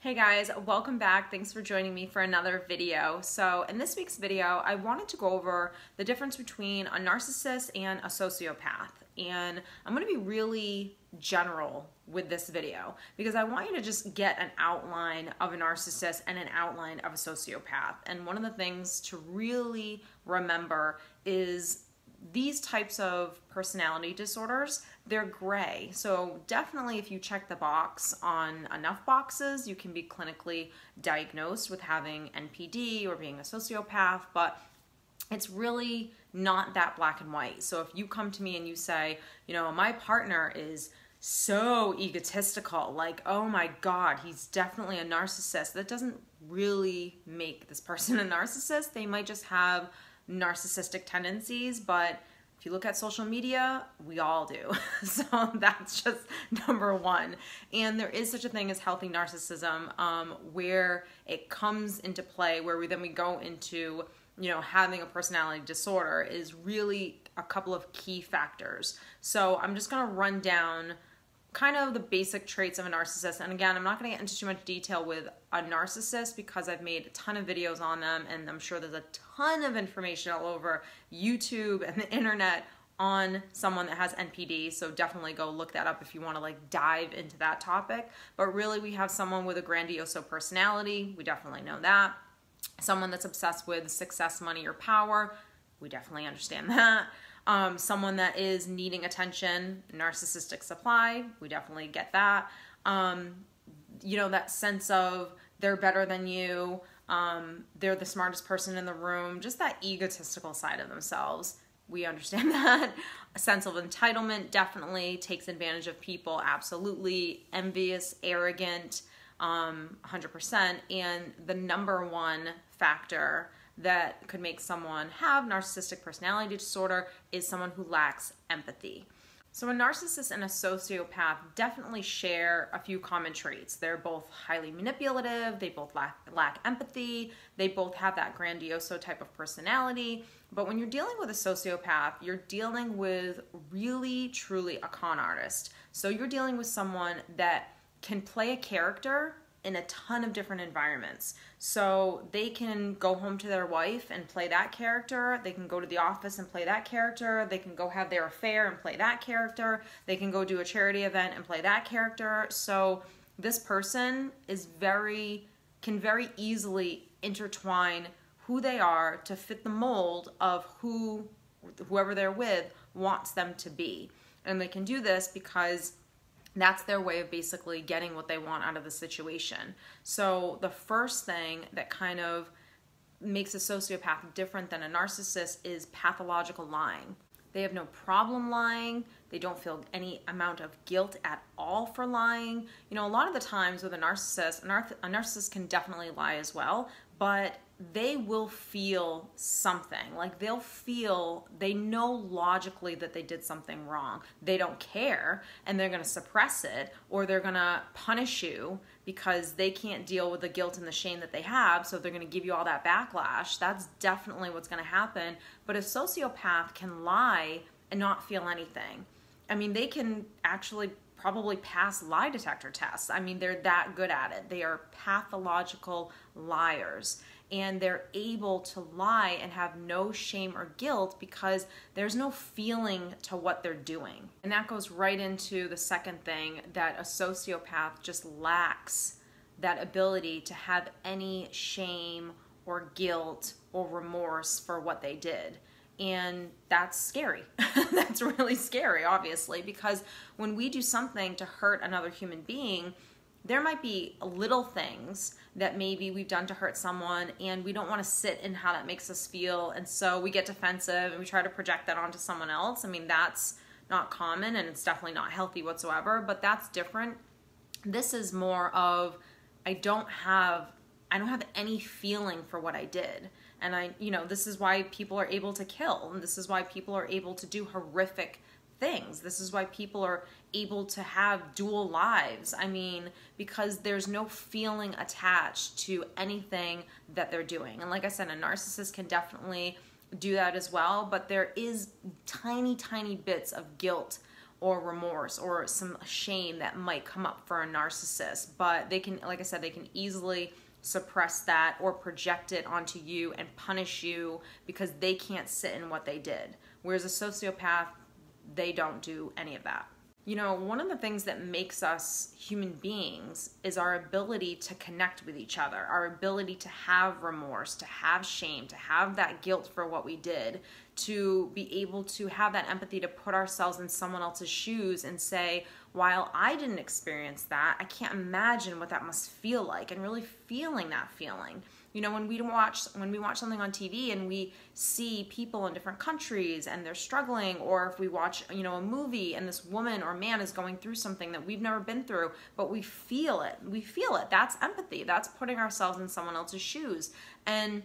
Hey guys, welcome back. Thanks for joining me for another video. So in this week's video, I wanted to go over the difference between a narcissist and a sociopath. And I'm going to be really general with this video because I want you to just get an outline of a narcissist and an outline of a sociopath. And one of the things to really remember is these types of personality disorders, they're gray. So definitely if you check the box on enough boxes, you can be clinically diagnosed with having NPD or being a sociopath, but it's really not that black and white. So if you come to me and you say, you know, my partner is so egotistical, like, oh my God, he's definitely a narcissist, that doesn't really make this person a narcissist. They might just have narcissistic tendencies, but if you look at social media, we all do. So that's just number one. And there is such a thing as healthy narcissism, where it comes into play, where we go into, you know, having a personality disorder is really a couple of key factors. So I'm just going to run down kind of the basic traits of a narcissist. And again, I'm not going to get into too much detail with a narcissist because I've made a ton of videos on them, and I'm sure there's a ton of information all over YouTube and the internet on someone that has NPD. So definitely go look that up if you want to like dive into that topic. But really, we have someone with a grandioso personality. We definitely know that. Someone that's obsessed with success, money, or power. We definitely understand that. Someone that is needing attention, narcissistic supply, we definitely get that. You know, that sense of they're better than you, they're the smartest person in the room, just that egotistical side of themselves. We understand that. A sense of entitlement definitely takes advantage of people, absolutely. Envious, arrogant, 100%. And the number one factor that could make someone have narcissistic personality disorder is someone who lacks empathy. So a narcissist and a sociopath definitely share a few common traits. They're both highly manipulative, they both lack empathy, they both have that grandioso type of personality. But when you're dealing with a sociopath, you're dealing with really, truly a con artist. So you're dealing with someone that can play a character in a ton of different environments. So they can go home to their wife and play that character. They can go to the office and play that character. They can go have their affair and play that character. They can go do a charity event and play that character. So this person can very easily intertwine who they are to fit the mold of whoever they're with wants them to be. And they can do this because that's their way of basically getting what they want out of the situation. So the first thing that kind of makes a sociopath different than a narcissist is pathological lying. They have no problem lying. They don't feel any amount of guilt at all for lying. You know, a lot of the times with a narcissist can definitely lie as well, but they will feel something. Like they know logically that they did something wrong. They don't care, and they're going to suppress it, or they're going to punish you because they can't deal with the guilt and the shame that they have, so they're going to give you all that backlash. That's definitely what's going to happen. But a sociopath can lie and not feel anything. I mean, they can actually probably pass lie detector tests. I mean, they're that good at it. They are pathological liars. And they're able to lie and have no shame or guilt because there's no feeling to what they're doing. And that goes right into the second thing, that a sociopath just lacks that ability to have any shame or guilt or remorse for what they did. And that's scary. That's really scary, obviously, because when we do something to hurt another human being, there might be little things that maybe we've done to hurt someone, and we don't want to sit in how that makes us feel, and so we get defensive and we try to project that onto someone else. I mean, that's not common, and it's definitely not healthy whatsoever, but that's different. This is more of, I don't have any feeling for what I did. And this is why people are able to kill, and this is why people are able to do horrific things. This is why people are able to have dual lives. I mean, because there's no feeling attached to anything that they're doing. And like I said, a narcissist can definitely do that as well, but there is tiny, tiny bits of guilt or remorse or some shame that might come up for a narcissist, but they can, like I said, they can easily suppress that or project it onto you and punish you because they can't sit in what they did. Whereas a sociopath, they don't do any of that. You know, one of the things that makes us human beings is our ability to connect with each other, our ability to have remorse, to have shame, to have that guilt for what we did, to be able to have that empathy, to put ourselves in someone else's shoes and say, while I didn't experience that, I can't imagine what that must feel like, and really feeling that feeling. You know, when we watch something on TV and we see people in different countries and they're struggling, or if we watch, you know, a movie and this woman or man is going through something that we've never been through, but we feel it. We feel it. That's empathy. That's putting ourselves in someone else's shoes. And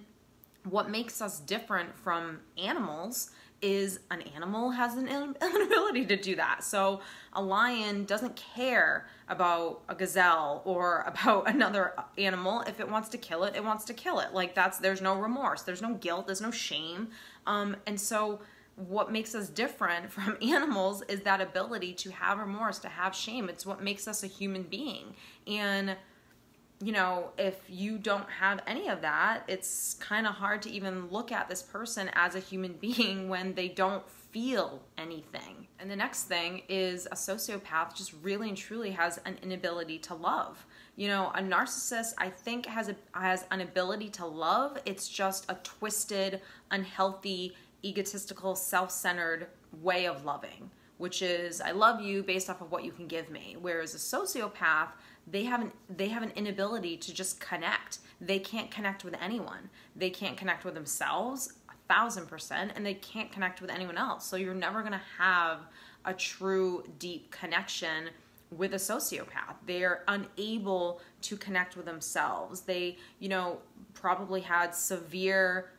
what makes us different from animals is an animal has an inability to do that. So a lion doesn't care about a gazelle or about another animal. If it wants to kill it, it wants to kill it. Like there's no remorse, there's no guilt, there's no shame. And so what makes us different from animals is that ability to have remorse, to have shame. It's what makes us a human being. And you know, if you don't have any of that, it's kind of hard to even look at this person as a human being when they don't feel anything. And the next thing is a sociopath just really and truly has an inability to love. You know, a narcissist, I think, has an ability to love. It's just a twisted, unhealthy, egotistical, self-centered way of loving, which is, I love you based off of what you can give me. Whereas a sociopath, they have an inability to just connect. They can't connect with anyone. They can't connect with themselves 1,000%, and they can't connect with anyone else. So you're never gonna have a true deep connection with a sociopath. They're unable to connect with themselves. They, you know, probably had severe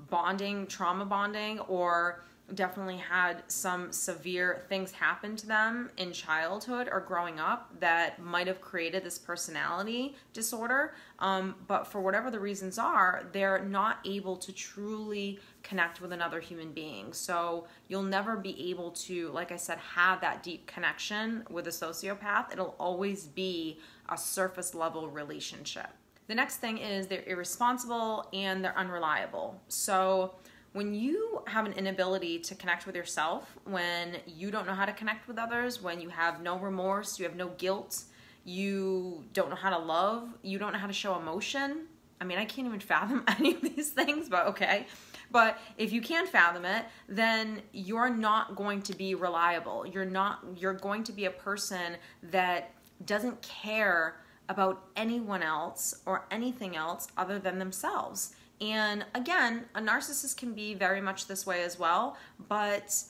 bonding, trauma bonding, or definitely had some severe things happen to them in childhood or growing up that might have created this personality disorder. But for whatever the reasons are, they're not able to truly connect with another human being. So you'll never be able to, like I said, have that deep connection with a sociopath. It'll always be a surface level relationship. The next thing is they're irresponsible and they're unreliable. So when you have an inability to connect with yourself, when you don't know how to connect with others, when you have no remorse, you have no guilt, you don't know how to love, you don't know how to show emotion. I mean, I can't even fathom any of these things, but okay. But if you can fathom it, then you're not going to be reliable. You're going to be a person that doesn't care about anyone else or anything else other than themselves. And again, a narcissist can be very much this way as well, but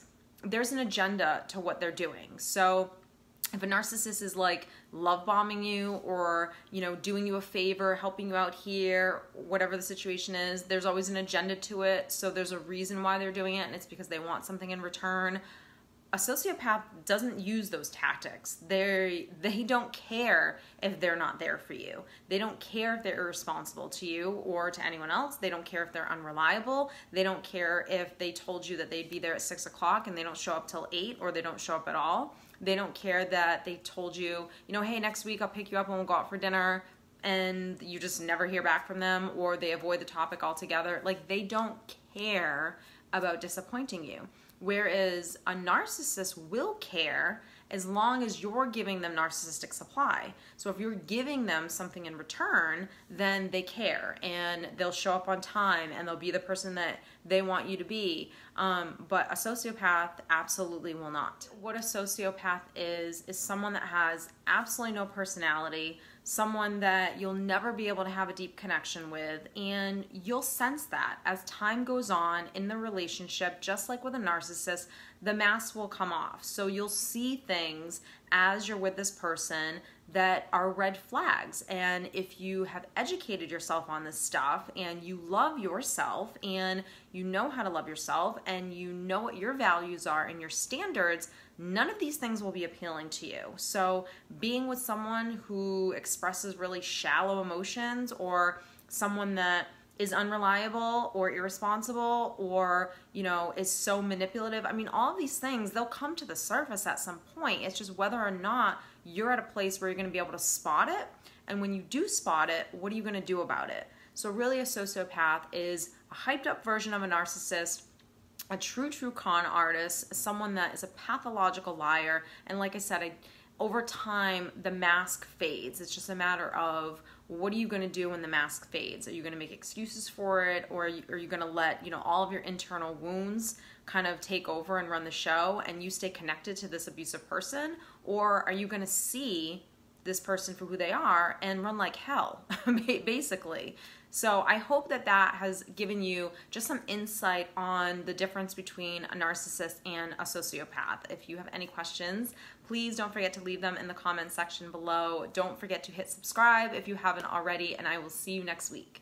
there's an agenda to what they're doing. So if a narcissist is like love bombing you, or, you know, doing you a favor, helping you out here, whatever the situation is, there's always an agenda to it. So there's a reason why they're doing it, and it's because they want something in return. A sociopath doesn't use those tactics. They don't care if they're not there for you. They don't care if they're irresponsible to you or to anyone else. They don't care if they're unreliable. They don't care if they told you that they'd be there at 6 o'clock and they don't show up till 8, or they don't show up at all. They don't care that they told you, you know, hey, next week I'll pick you up and we'll go out for dinner, and you just never hear back from them, or they avoid the topic altogether. Like, they don't care about disappointing you. Whereas a narcissist will care as long as you're giving them narcissistic supply. So if you're giving them something in return, then they care, and they'll show up on time, and they'll be the person that they want you to be. But a sociopath absolutely will not. What a sociopath is someone that has absolutely no personality, someone that you'll never be able to have a deep connection with, and you'll sense that as time goes on in the relationship. Just like with a narcissist, the mask will come off. So you'll see things as you're with this person that are red flags. And if you have educated yourself on this stuff, and you love yourself, and you know how to love yourself, and you know what your values are and your standards, none of these things will be appealing to you. So being with someone who expresses really shallow emotions, or someone that is unreliable or irresponsible or, you know, is so manipulative. I mean, all of these things, they'll come to the surface at some point. It's just whether or not you're at a place where you're going to be able to spot it. And when you do spot it, what are you going to do about it? So really, a sociopath is a hyped up version of a narcissist, a true con artist, someone that is a pathological liar. And like I said, over time, the mask fades. It's just a matter of, what are you going to do when the mask fades? Are you going to make excuses for it, or are you going to let, you know, all of your internal wounds kind of take over and run the show, and you stay connected to this abusive person? Or are you going to see this person for who they are and run like hell, basically? So I hope that that has given you just some insight on the difference between a narcissist and a sociopath. If you have any questions, please don't forget to leave them in the comment section below. Don't forget to hit subscribe if you haven't already, and I will see you next week.